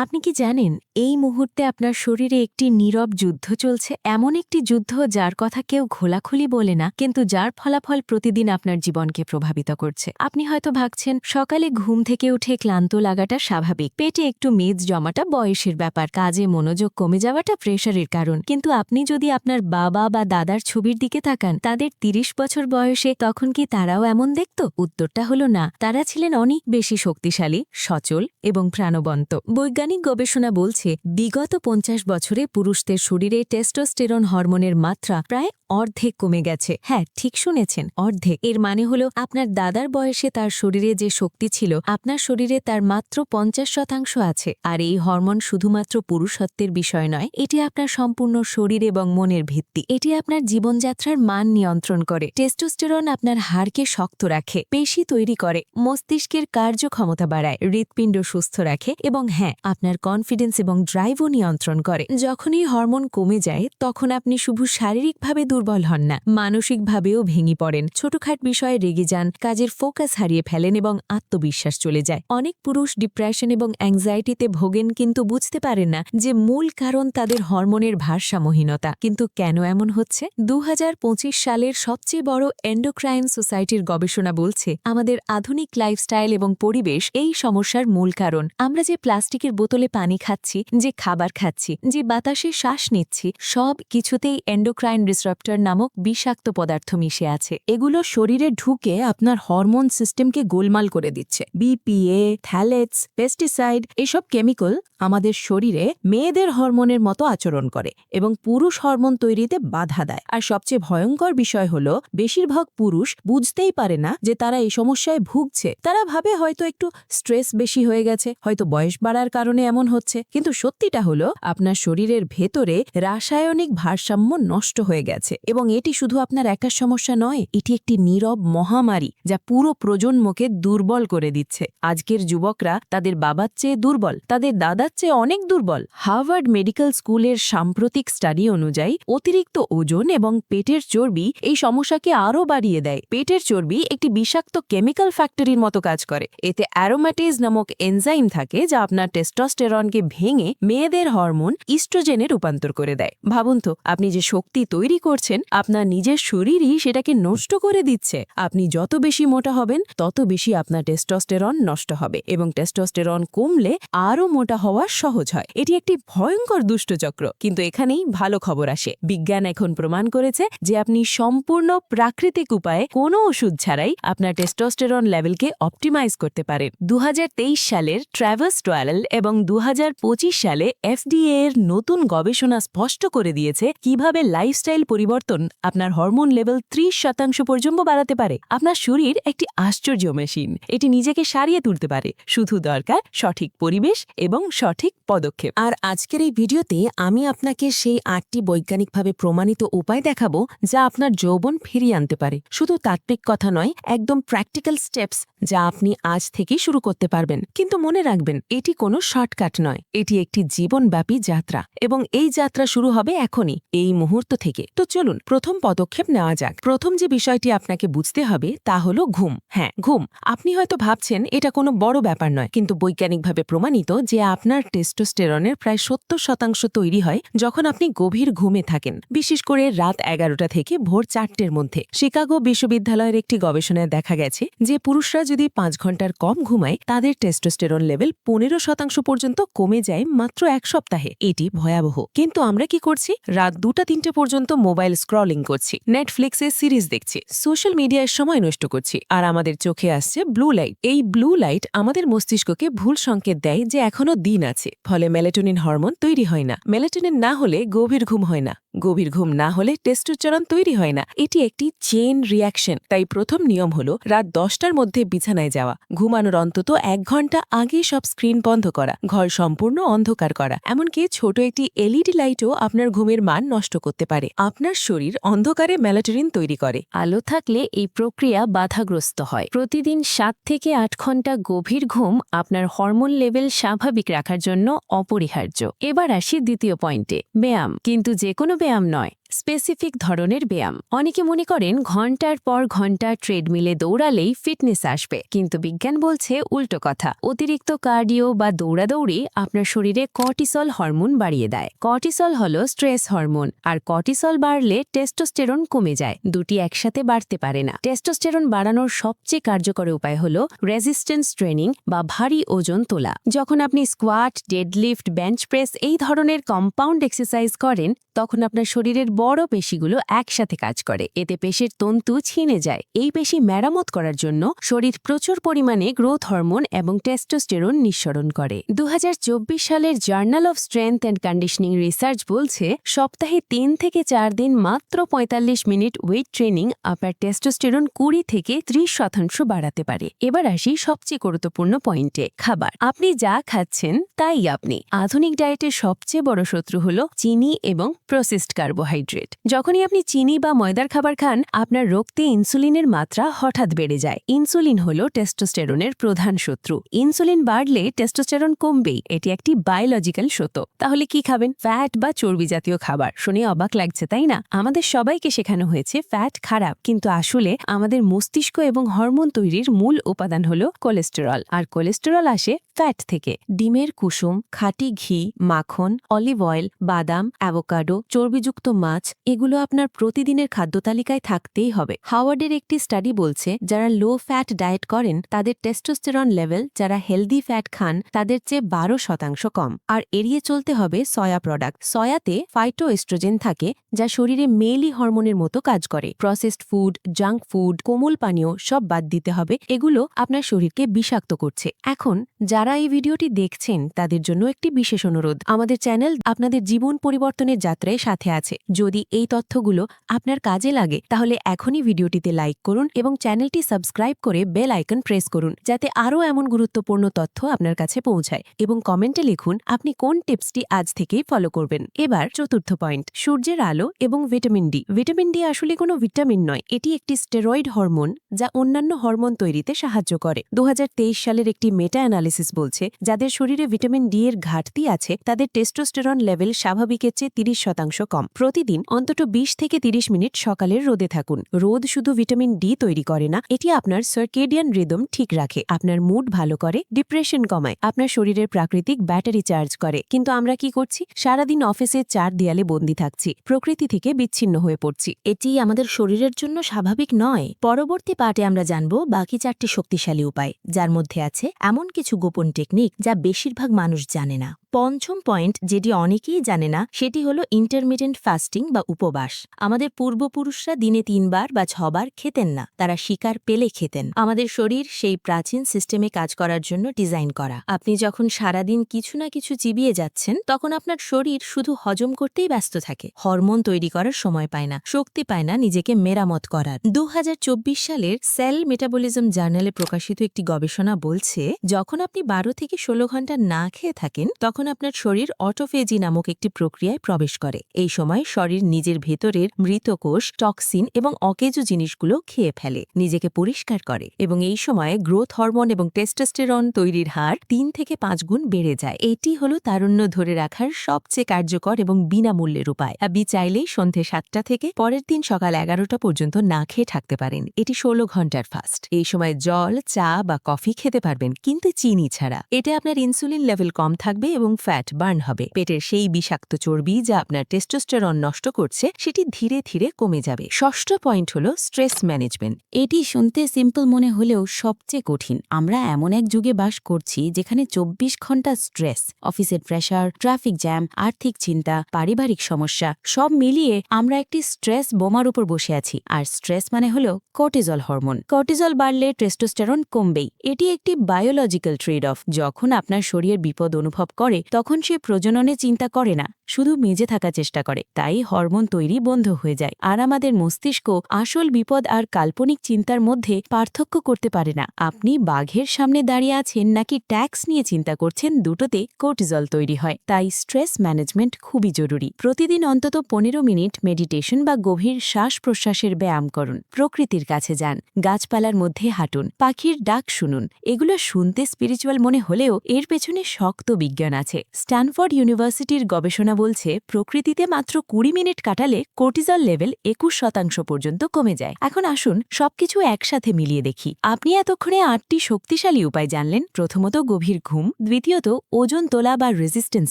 আপনি কি জানেন এই মুহূর্তে আপনার শরীরে একটি নীরব যুদ্ধ চলছে, এমন একটি যুদ্ধ যার কথা কেউ খোলাখুলি বলে না, কিন্তু যার ফলাফল প্রতিদিন আপনার জীবনকে প্রভাবিত করছে। আপনি হয়তো ভাবছেন সকালে ঘুম থেকে উঠে ক্লান্ত লাগাটা স্বাভাবিক, পেটে একটু মেদ জমাটা বয়সের ব্যাপার, কাজে মনোযোগ কমে যাওয়াটা প্রেশারের কারণ। কিন্তু আপনি যদি আপনার বাবা বা দাদার ছবির দিকে তাকান, তাদের ৩০ বছর বয়সে, তখন কি তারাও এমন দেখত? উত্তরটা হলো না। তারা ছিলেন অনেক বেশি শক্তিশালী, সচল এবং প্রাণবন্ত। বৈজ্ঞানিক গবেষণা বলছে বিগত ৫০ বছরে পুরুষদের শরীরে টেস্টোস্টেরন হরমোনের মাত্রা প্রায় অর্ধেক কমে গেছে। হ্যাঁ, ঠিক শুনেছেন, অর্ধেক। এর মানে হলো আপনার দাদার বয়সে তার শরীরে যে শক্তি ছিল, আপনার শরীরে তার মাত্র ৫০% আছে। আর এই হরমোন শুধুমাত্র পুরুষত্বের বিষয় নয়, এটি আপনার সম্পূর্ণ শরীর এবং মনের ভিত্তি। এটি আপনার জীবনযাত্রার মান নিয়ন্ত্রণ করে। টেস্টোস্টেরন আপনার হাড়কে শক্ত রাখে, পেশি তৈরি করে, মস্তিষ্কের কার্যক্ষমতা বাড়ায়, হৃৎপিণ্ড সুস্থ রাখে এবং হ্যাঁ, আপনার কনফিডেন্স এবং ড্রাইভও নিয়ন্ত্রণ করে। যখনই হরমোন কমে যায়, তখন আপনি শুধু শারীরিকভাবে দুর্বল হন না, মানসিকভাবেও ভেঙে পড়েন। ছোটখাট বিষয়ে রেগে যান, কাজের ফোকাস হারিয়ে ফেলেন এবং আত্মবিশ্বাস চলে যায়। অনেক পুরুষ ডিপ্রেশন এবং অ্যাংজাইটিতে ভোগেন, কিন্তু বুঝতে পারেন না যে মূল কারণ তাদের হরমোনের ভারসাম্যহীনতা। কিন্তু কেন এমন হচ্ছে? ২০২৫ সালের সবচেয়ে বড় এন্ডোক্রাইন সোসাইটির গবেষণা বলছে আমাদের আধুনিক লাইফস্টাইল এবং পরিবেশ এই সমস্যার মূল কারণ। আমরা যে প্লাস্টিকের বোতলে পানি খাচ্ছি, যে খাবার খাচ্ছি, যে বাতাসে শ্বাস নিচ্ছি, সব কিছুতেই এন্ডোক্রাইন ডিসরাপ্টর নামক বিষাক্ত পদার্থ মিশে আছে। এগুলো শরীরে ঢুকে আপনার হরমোন সিস্টেমকে গোলমাল করে দিচ্ছে। বিপিএ, থ্যালেটস, পেস্টিসাইড এসব কেমিক্যাল আমাদের শরীরে মেয়েদের হরমোনের মতো আচরণ করে এবং পুরুষ হরমোন তৈরিতে বাধা দেয়। আর সবচেয়ে ভয়ঙ্কর বিষয় হলো বেশিরভাগ পুরুষ বুঝতেই পারে না যে তারা এই সমস্যায় ভুগছে। তারা ভাবে হয়তো একটু স্ট্রেস বেশি হয়ে গেছে, হয়তো বয়স বাড়ার কারণে এমন হচ্ছে। কিন্তু সত্যিটা হলো আপনার শরীরের ভেতরে রাসায়নিক ভারসাম্য নষ্ট হয়ে গেছে এবং এটি শুধু আপনার একার সমস্যা নয়, এটি একটি নীরব মহামারী যা পুরো প্রজন্মকে দুর্বল করে দিচ্ছে। আজকের যুবকরা তাদের বাবার চেয়ে দুর্বল, তাদের দাদার চেয়ে অনেক দুর্বল। হার্ভার্ড মেডিকেল স্কুলের সাম্প্রতিক স্টাডি অনুযায়ী অতিরিক্ত ওজন এবং পেটের চর্বি এই সমস্যাকে আরও বাড়িয়ে দেয়। পেটের চর্বি একটি বিষাক্ত কেমিক্যাল ফ্যাক্টরির মতো কাজ করে। এতে অ্যারোম্যাটেজ নামক এনজাইম থাকে যা আপনার টেস্টোস্টেরনকে ভেঙে মেয়েদের হরমোন ইস্ট্রোজেনে রূপান্তর করে দেয়। ভাবুন তো, আপনি যে শক্তি তৈরি করছেন, আপনার নিজের শরীরই সেটাকে নষ্ট করে দিচ্ছে। আপনি যত বেশি মোটা হবেন, তত বেশি আপনার টেস্টোস্টেরন নষ্ট হবে এবং টেস্টোস্টেরন কমলে আরও মোটা হওয়া সহজ হয়। এটি একটি ভয়ঙ্কর দুষ্টচক্র। কিন্তু এখানেই ভালো খবর আসে। বিজ্ঞান এখন প্রমাণ করেছে যে আপনি সম্পূর্ণ প্রাকৃতিক উপায়ে কোনো ওষুধ ছাড়াই আপনার টেস্টোস্টেরন লেভেলকে অপটিমাইজ করতে পারেন। ২০২৩ সালের ট্র্যাভার্স ট্রায়াল এবং ২০২৫ সালে FDA এর নতুন গবেষণা স্পষ্ট করে দিয়েছে কিভাবে লাইফস্টাইল পরিবর্তন আপনার হরমোন লেভেল ৩০% পর্যন্ত বাড়াতে পারে। আপনার শরীর একটি আশ্চর্য মেশিন, এটি নিজেকে সারিয়ে তুলতে পারে। শুধু দরকার সঠিক পরিবেশ এবং সঠিক পদক্ষেপ। আর আজকের এই ভিডিওতে আমি আপনাকে সেই ৮টি বৈজ্ঞানিকভাবে প্রমাণিত উপায় দেখাবো যা আপনার যৌবন ফিরিয়ে আনতে পারে। শুধু তাত্ত্বিক কথা নয়, একদম প্র্যাকটিক্যাল স্টেপস যা আপনি আজ থেকেই শুরু করতে পারবেন। কিন্তু মনে রাখবেন, এটি কোনো শর্টকাট নয়, এটি একটি জীবনব্যাপী যাত্রা এবং এই যাত্রা শুরু হবে এখনই, এই মুহূর্ত থেকে। তো চলুন প্রথম পদক্ষেপ নেওয়া যাক। প্রথম যে বিষয়টি আপনাকে বুঝতে হবে তা হলো ঘুম। হ্যাঁ, ঘুম। আপনি হয়তো ভাবছেন এটা কোনো বড় ব্যাপার নয়, কিন্তু বৈজ্ঞানিকভাবে প্রমাণিত যে আপনার টেস্টোস্টেরনের প্রায় ৭০% তৈরি হয় যখন আপনি গভীর ঘুমে থাকেন, বিশেষ করে রাত ১১টা থেকে ভোর ৪টের মধ্যে। শিকাগো বিশ্ববিদ্যালয়ের একটি গবেষণায় দেখা গেছে যে পুরুষরা যদি ৫ ঘন্টার কম ঘুমায়, তাদের টেস্টোস্টেরন লেভেল ১৫% পর্যন্ত কমে যায় মাত্র ১ সপ্তাহে। এটি ভয়াবহ। কিন্তু আমরা কি করছি? রাত ২টা-৩টে পর্যন্ত মোবাইল স্ক্রলিং করছি, নেটফ্লিক্সে সিরিজ দেখছি, সোশ্যাল মিডিয়ায় সময় নষ্ট করছি, আর আমাদের চোখে আসছে ব্লু লাইট। এই ব্লু লাইট আমাদের মস্তিষ্ককে ভুল সংকেত দেয় যে এখনো দিন আছে, ফলে মেলাটোনিন হরমোন তৈরি হয় না। মেলাটোনিন না হলে গভীর ঘুম হয় না, গভীর ঘুম না হলে টেস্টোস্টেরন তৈরি হয় না। এটি একটি চেইন রিয়াকশন। তাই প্রথম নিয়ম হলো রাত ১০টার মধ্যে বিছানায় যাওয়া, ঘুমানোর অন্তত ১ ঘন্টা আগে সব স্ক্রিন বন্ধ করা, ঘর সম্পূর্ণ অন্ধকার করা। এমনকি ছোট একটি এলইডি লাইটও আপনার ঘুমের মান নষ্ট করতে পারে। আপনার শরীর অন্ধকারে মেলাটোনিন তৈরি করে, আলো থাকলে এই প্রক্রিয়া বাধাগ্রস্ত হয়। প্রতিদিন ৭ থেকে ৮ ঘন্টা গভীর ঘুম আপনার হরমোন লেভেল স্বাভাবিক রাখার জন্য অপরিহার্য। এবার আসি দ্বিতীয় পয়েন্টে, ব্যায়াম। কিন্তু যে কোনো ব্যায়াম নয়, স্পেসিফিক ধরনের ব্যায়াম। অনেকে মনে করেন ঘন্টার পর ঘন্টা ট্রেডমিলে দৌড়ালেই ফিটনেস আসবে, কিন্তু বিজ্ঞান বলছে উল্টো কথা। অতিরিক্ত কার্ডিও বা দৌড়াদৌড়ি আপনার শরীরে কর্টিসল হরমোন বাড়িয়ে দেয়। কর্টিসল হলো স্ট্রেস হরমোন, আর কর্টিসল বাড়লে টেস্টোস্টেরন কমে যায়। দুটি একসাথে বাড়তে পারে না। টেস্টোস্টেরন বাড়ানোর সবচেয়ে কার্যকর উপায় হলো রেজিস্ট্যান্স ট্রেনিং বা ভারী ওজন তোলা। যখন আপনি স্কোয়াট, ডেডলিফট, বেঞ্চ প্রেস এই ধরনের কম্পাউন্ড এক্সারসাইজ করেন, তখন আপনার শরীরের বড় পেশিগুলো একসাথে কাজ করে। এতে পেশির তন্তু ছিঁড়ে যায়। এই পেশি মেরামত করার জন্য শরীর প্রচুর পরিমাণে গ্রোথ হরমোন এবং টেস্টোস্টেরন নিঃসরণ করে। 2024 সালের journal of strength and conditioning research বলছে, সপ্তাহে 3 থেকে 4 দিন মাত্র 45 মিনিট ওয়েট ট্রেনিং আপনার টেস্টোস্টেরন 20 থেকে 30% বাড়াতে পারে। এবার আসি সবচেয়ে গুরুত্বপূর্ণ পয়েন্টে, খাবার। আপনি যা খাচ্ছেন তাই আপনি। আধুনিক ডায়েটের সবচেয়ে বড় শত্রু হলো চিনি এবং প্রসেসড কার্বোহাইড্রেট। যখনই আপনি চিনি বা ময়দার খাবার খান, আপনার রক্তে ইনসুলিনের মাত্রা হঠাৎ বেড়ে যায়। ইনসুলিন হলো টেস্টোস্টেরনের প্রধান শত্রু। ইনসুলিন বাড়লে টেস্টোস্টেরন কমবেই, এটি একটি বায়োলজিক্যাল সত্য। তাহলে কি খাবেন? ফ্যাট বা চর্বি জাতীয় খাবার। শুনে অবাক লাগছে তাই না? আমাদের সবাইকে শেখানো হয়েছে ফ্যাট খারাপ, কিন্তু আসলে আমাদের মস্তিষ্ক এবং হরমোন তৈরির মূল উপাদান হলো কোলেস্টেরল, আর কোলেস্টেরল আসে ফ্যাট থেকে। ডিমের কুসুম, খাঁটি ঘি, মাখন, অলিভ অয়েল, বাদাম, অ্যাভোকাডো, চর্বিযুক্ত মাছ, এগুলো আপনার প্রতিদিনের খাদ্য তালিকায় থাকতেই হবে। হাওয়ার্ডের একটি স্টাডি বলছে, যারা লো ফ্যাট ডায়েট করেন তাদের টেস্টোস্টেরন লেভেল যারা হেলদি ফ্যাট খান তাদের চেয়ে 12% কম। আর এড়িয়ে চলতে হবে সয়া প্রোডাক্ট। সয়াতে ফাইটোএস্ট্রোজেন থাকে, যা শরীরে মেলি হরমোনের মতো কাজ করে। প্রসেসড ফুড, জাঙ্ক ফুড, কোমল পানীয় সব বাদ দিতে হবে। এগুলো আপনার শরীরকে বিষাক্ত করছে। এখন যারা এই ভিডিওটি দেখছেন তাদের জন্য একটি বিশেষ অনুরোধ। আমাদের চ্যানেল আপনাদের জীবন পরিবর্তনের যাত্রায় সাথে আছে। যদি এই তথ্যগুলো আপনার কাজে লাগে, তাহলে এখনই ভিডিওটিতে লাইক করুন এবং চ্যানেলটি সাবস্ক্রাইব করে বেল আইকন প্রেস করুন, যাতে আরও এমন গুরুত্বপূর্ণ তথ্য আপনার কাছে পৌঁছায়। এবং কমেন্টে লিখুন আপনি কোন টিপসটি আজ থেকেই ফলো করবেন। এবার চতুর্থ পয়েন্ট, সূর্যের আলো এবং ভিটামিন ডি। ভিটামিন ডি আসলে কোনো ভিটামিন নয়, এটি একটি স্টেরয়েড হরমোন যা অন্যান্য হরমোন তৈরিতে সাহায্য করে। 2023 সালের একটি মেটা অ্যানালিসিস বলছে, যাদের শরীরে ভিটামিন ডি এর ঘাটতি আছে তাদের টেস্টোস্টেরন লেভেল স্বাভাবিকের চেয়ে 30% কম। প্রতিদিন অন্তত 20 থেকে 30 মিনিট সকালের রোদে থাকুন। রোদ শুধু ভিটামিন ডি তৈরি করে না, এটি আপনার সার্কেডিয়ান রিদম ঠিক রাখে, আপনার মুড ভালো করে, ডিপ্রেশন কমায়, আপনার শরীরের প্রাকৃতিক ব্যাটারি চার্জ করে। কিন্তু আমরা কি করছি? সারাদিন অফিসে 4 দেয়ালে বন্দী থাকছি, প্রকৃতি থেকে বিচ্ছিন্ন হয়ে পড়ছি। এটি আমাদের শরীরের জন্য স্বাভাবিক নয়। পরবর্তী পার্টে আমরা জানব বাকি 4টি শক্তিশালী উপায়, যার মধ্যে আছে এমন কিছু গোপন টেকনিক যা বেশিরভাগ মানুষ জানে না। পঞ্চম পয়েন্ট, যেটি অনেকেই জানে না, সেটি হলো ইন্টারমিডিয়েন্ট ফাস্টিং বা উপবাস। আমাদের পূর্বপুরুষরা দিনে 3 বার বা 6 বার খেতেন না, তারা শিকার পেলে খেতেন। আমাদের শরীর সেই প্রাচীন সিস্টেমে কাজ করার জন্য ডিজাইন করা। আপনি যখন সারাদিন কিছু না কিছু চিবিয়ে যাচ্ছেন, তখন আপনার শরীর শুধু হজম করতেই ব্যস্ত থাকে, হরমোন তৈরি করার সময় পায় না, শক্তি পায় না নিজেকে মেরামত করার। 2024 সালের সেল মেটাবলিজম জার্নালে প্রকাশিত একটি গবেষণা বলছে, যখন আপনি 12 থেকে 16 ঘন্টা না খেয়ে থাকেন, তখন আপনার শরীর অটোফেজি নামক একটি প্রক্রিয়ায় প্রবেশ করে। এই সময় শরীর নিজের ভেতরের মৃত কোষ, টক্সিন এবং অকেজো জিনিসগুলো খেয়ে ফেলে, নিজেকে পরিষ্কার করে, এবং এই সময় গ্রোথ হরমোন এবং টেস্টোস্টেরন তৈরির হার 3 থেকে 5 গুণ বেড়ে যায়। এটি হলো তারুণ্য ধরে রাখার সবচেয়ে কার্যকর এবং বিনামূল্যের উপায়। আপনি চাইলেই সন্ধে 7টা থেকে পরের দিন সকাল 11টা পর্যন্ত না খেয়ে থাকতে পারেন। এটি 16 ঘন্টার ফাস্ট। এই সময় জল, চা বা কফি খেতে পারবেন, কিন্তু চিনি ছাড়া। এতে আপনার ইনসুলিন লেভেল কম থাকবে এবং ফ্যাট বার্ন হবে। পেটের সেই বিষাক্ত চর্বি যা আপনার টেস্টোস্টেরন নষ্ট করছে, সেটি ধীরে ধীরে কমে যাবে। ষষ্ঠ পয়েন্ট হলো স্ট্রেস ম্যানেজমেন্ট। এটি শুনতে সিম্পল মনে হলেও সবচেয়ে কঠিন। আমরা এমন এক যুগে বাস করছি যেখানে 24 ঘন্টা স্ট্রেস, অফিসের প্রেশার, ট্রাফিক জ্যাম, আর্থিক চিন্তা, পারিবারিক সমস্যা, সব মিলিয়ে আমরা একটি স্ট্রেস বোমার উপর বসে আছি। আর স্ট্রেস মানে হলো কর্টিজল হরমোন। কর্টিজল বাড়লে টেস্টোস্টেরন কমবেই। এটি একটি বায়োলজিক্যাল ট্রেড অফ। যখন আপনার শরীর বিপদ অনুভব করে, তখন সে প্রজননে চিন্তা করে না, শুধু মেজে থাকার চেষ্টা করে। তাই হরমোন তৈরি বন্ধ হয়ে যায়। আর আমাদের মস্তিষ্ক আসল বিপদ আর কাল্পনিক চিন্তার মধ্যে পার্থক্য করতে পারে না। আপনি বাঘের সামনে দাঁড়িয়ে আছেন নাকি ট্যাক্স নিয়ে চিন্তা করছেন, দুটোতে কর্টিজল তৈরি হয়। তাই স্ট্রেস ম্যানেজমেন্ট খুবই জরুরি। প্রতিদিন অন্তত 15 মিনিট মেডিটেশন বা গভীর শ্বাস প্রশ্বাসের ব্যায়াম করুন। প্রকৃতির কাছে যান, গাছপালার মধ্যে হাঁটুন, পাখির ডাক শুনুন। এগুলো শুনতে স্পিরিচুয়াল মনে হলেও এর পেছনে শক্ত বিজ্ঞান আছে। আছে। স্ট্যানফোর্ড ইউনিভার্সিটির গবেষণা বলছে প্রকৃতিতে মাত্র 20 মিনিট কাটালে কর্টিজল লেভেল 21% পর্যন্ত কমে যায়। এখন আসুন সবকিছু একসাথে মিলিয়ে দেখি। আপনি এতক্ষণে 8টি শক্তিশালী উপায় জানলেন। প্রথমত গভীর ঘুম, দ্বিতীয়ত ওজন তোলা বা রেজিস্ট্যান্স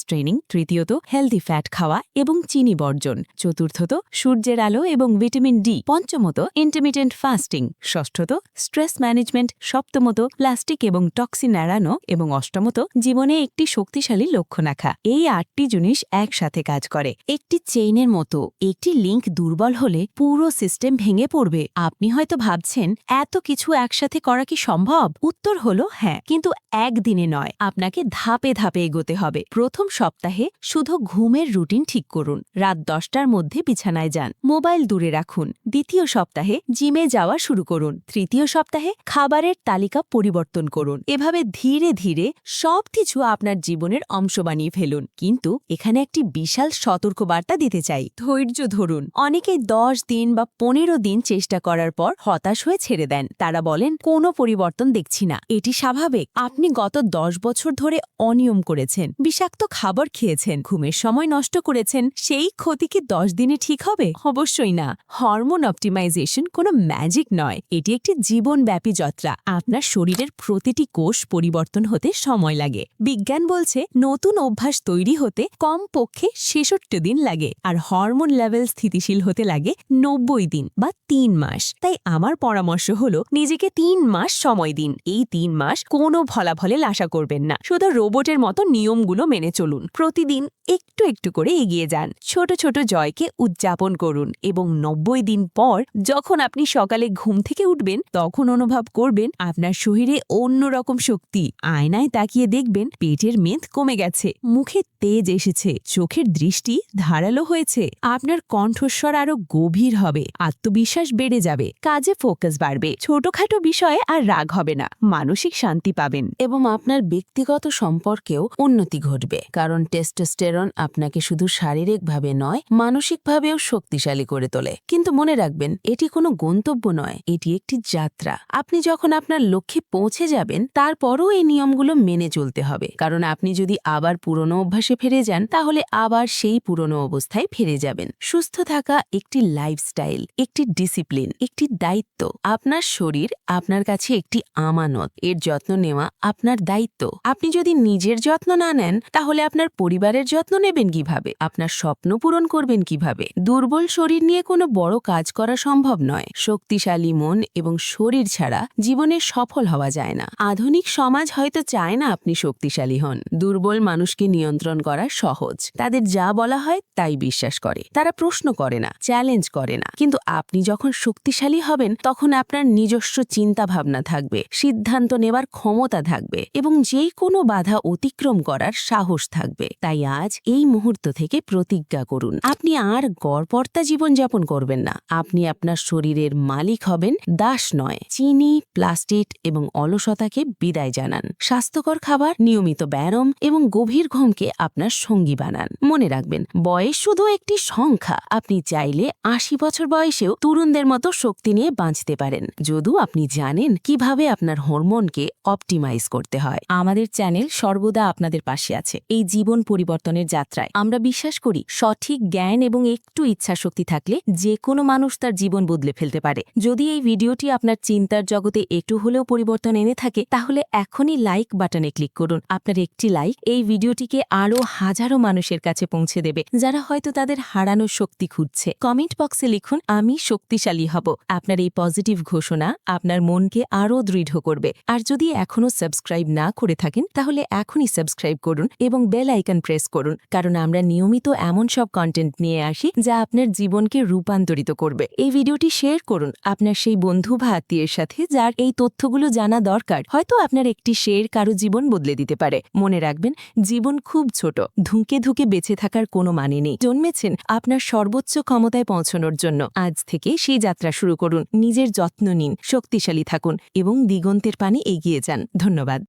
ট্রেনিং, তৃতীয়ত হেলদি ফ্যাট খাওয়া এবং চিনি বর্জন, চতুর্থত সূর্যের আলো এবং ভিটামিন ডি, পঞ্চমত ইন্টারমিটেন্ট ফাস্টিং, ষষ্ঠত স্ট্রেস ম্যানেজমেন্ট, সপ্তমত প্লাস্টিক এবং টক্সিন এড়ানো এবং অষ্টমত জীবনে একটি শক্তিশালী লক্ষ্য রাখা। এই 8টি জিনিস একসাথে কাজ করে একটি চেইনের মতো। একটি লিঙ্ক দুর্বল হলে পুরো সিস্টেম ভেঙে পড়বে। আপনি হয়তো ভাবছেন এত কিছু একসাথে করা কি সম্ভব? উত্তর হলো হ্যাঁ, কিন্তু একদিনে নয়। আপনাকে ধাপে ধাপে এগোতে হবে। প্রথম সপ্তাহে শুধু ঘুমের রুটিন ঠিক করুন। রাত 10টার মধ্যে বিছানায় যান, মোবাইল দূরে রাখুন। দ্বিতীয় সপ্তাহে জিমে যাওয়া শুরু করুন। তৃতীয় সপ্তাহে খাবারের তালিকা পরিবর্তন করুন। এভাবে ধীরে ধীরে সবকিছু আপনার জীবনের অংশ বানিয়ে ফেলুন। কিন্তু এখানে একটি বিশাল সতর্কবার্তা দিতে চাই, ধৈর্য ধরুন। অনেকেই 10 দিন বা 15 দিন চেষ্টা করার পর হতাশ হয়ে ছেড়ে দেন। তারা বলেন কোনো পরিবর্তন দেখছি না। এটি স্বাভাবিক। আপনি গত 10 বছর ধরে অনিয়ম করেছেন, বিষাক্ত খাবার খেয়েছেন, ঘুমের সময় নষ্ট করেছেন। সেই ক্ষতি কি 10 দিনে ঠিক হবে? অবশ্যই না। হরমোন অপটিমাইজেশন কোনো ম্যাজিক নয়, এটি একটি জীবনব্যাপী যাত্রা। আপনার শরীরের প্রতিটি কোষ পরিবর্তন হতে সময় লাগে। বিজ্ঞান বলছে নতুন অভ্যাস তৈরি হতে কমপক্ষে 66 দিন লাগে, আর হরমোন লেভেল স্থিতিশীল হতে লাগে 90 দিন বা 3 মাস। তাই আমার পরামর্শ হলো নিজেকে 3 মাস সময় দিন। এই 3 মাস কোনো ফলাফলের আশা করবেন না। শুধু রোবটের মতো নিয়মগুলো মেনে চলুন। প্রতিদিন একটু একটু করে এগিয়ে যান। ছোট ছোট জয়কে উদযাপন করুন এবং 90 দিন পর যখন আপনি সকালে ঘুম থেকে উঠবেন তখন অনুভব করবেন আপনার শরীরে অন্যরকম শক্তি। আয়নায় তাকিয়ে দেখবেন পেটের মেদ কমে গেছে, মুখে তেজ এসেছে, চোখের দৃষ্টি ধারালো হয়েছে, আপনার কণ্ঠস্বর আরো গভীর হবে, আত্মবিশ্বাস বেড়ে যাবে, কাজে ফোকাস বাড়বে, ছোটখাটো বিষয়ে আর রাগ হবে না, মানসিক শান্তি পাবেন। এবং আপনার ব্যক্তিগত সম্পর্কেও উন্নতি ঘটবে, কারণ টেস্টোস্টেরন আপনাকে শুধু শারীরিকভাবে নয় মানসিকভাবেও শক্তিশালী করে তোলে। কিন্তু মনে রাখবেন, এটি কোনো গন্তব্য নয়, এটি একটি যাত্রা। আপনি যখন আপনার লক্ষ্যে পৌঁছে যাবেন তারপরও এই নিয়মগুলো মেনে চলতে হবে, কারণ আপনি যদি আবার পুরনো অভ্যাসে ফিরে যান তাহলে আবার সেই পুরনো অবস্থায় ফিরে যাবেন। সুস্থ থাকা একটি লাইফস্টাইল, একটি ডিসিপ্লিন, একটি দায়িত্ব। আপনার শরীর আপনার কাছে একটি আমানত, এর যত্ন নেওয়া আপনার দায়িত্ব। আপনি যদি নিজের যত্ন না নেন তাহলে আপনার পরিবারের যত্ন নেবেন কিভাবে? আপনার স্বপ্ন পূরণ করবেন কিভাবে? দুর্বল শরীর নিয়ে কোনো বড় কাজ করা সম্ভব নয়। শক্তিশালী মন এবং শরীর ছাড়া জীবনে সফল হওয়া যায় না। আধুনিক সমাজ হয়তো চায় না আপনি শক্তিশালী হন। দুর্বল মানুষকে নিয়ন্ত্রণ করা সহজ। তাদের যা বলা হয় তাই বিশ্বাস করে। তারা প্রশ্ন করে না, চ্যালেঞ্জ করে না। কিন্তু আপনি যখন শক্তিশালী হবেন তখন আপনার নিজস্ব চিন্তা ভাবনা থাকবে, সিদ্ধান্ত নেবার ক্ষমতা থাকবে এবং যে কোনো বাধা অতিক্রম করার সাহস থাকবে। তাই আজ এই মুহূর্ত থেকে প্রতিজ্ঞা করুন, আপনি আর গড়পড়তা জীবনযাপন করবেন না। আপনি আপনার শরীরের মালিক হবেন, দাস নয়। চিনি, প্লাস্টিক এবং অলসতাকে বিদায় জানান। স্বাস্থ্যকর খাবার, নিয়মিত ব্যায়াম এবং গভীর ঘুমকে আপনার সঙ্গী বানান। মনে রাখবেন, বয়স শুধু একটি সংখ্যা। আপনি চাইলে 80 বছর বয়সেও তরুণদের মতো শক্তি নিয়ে বাঁচতে পারেন, যদিও আপনি জানেন কিভাবে আপনার হরমোনকে অপটিমাইজ করতে হয়। আমাদের চ্যানেল সর্বদা আপনাদের পাশে আছে এই জীবন পরিবর্তনের যাত্রায়। আমরা বিশ্বাস করি সঠিক জ্ঞান এবং একটু ইচ্ছাশক্তি থাকলে যে কোনো মানুষ তার জীবন বদলে ফেলতে পারে। যদি এই ভিডিওটি আপনার চিন্তার জগতে একটু হলেও পরিবর্তন এনে থাকে তাহলে এখনই লাইক বাটনে ক্লিক করুন। আপনার একটি লাইক এই ভিডিওটিকে আরও হাজারো মানুষের কাছে পৌঁছে দেবে যারা হয়তো তাদের হারানোর শক্তি খুঁজছে। কমেন্ট বক্সে লিখুন আমি শক্তিশালী হব। আপনার এই পজিটিভ ঘোষণা আপনার মনকে আরও দৃঢ় করবে। আর যদি এখনও সাবস্ক্রাইব না করে থাকেন তাহলে এখনই সাবস্ক্রাইব করুন এবং বেল আইকন প্রেস করুন, কারণ আমরা নিয়মিত এমন সব কন্টেন্ট নিয়ে আসি যা আপনার জীবনকে রূপান্তরিত করবে। এই ভিডিওটি শেয়ার করুন আপনার সেই বন্ধু বা আত্মীয়ের সাথে যার এই তথ্যগুলো জানা দরকার। হয়তো আপনার একটি শেয়ার কারো জীবন বদলে দিতে পারে। মনে রাখবেন, জীবন খুব ছোট, ধুঁকে ধুঁকে বেঁচে থাকার কোনো মানে নেই। জন্মেছেন আপনার সর্বোচ্চ ক্ষমতায় পৌঁছানোর জন্য। আজ থেকে সেই যাত্রা শুরু করুন। নিজের যত্ন নিন, শক্তিশালী থাকুন এবং দিগন্তের পানে এগিয়ে যান। ধন্যবাদ।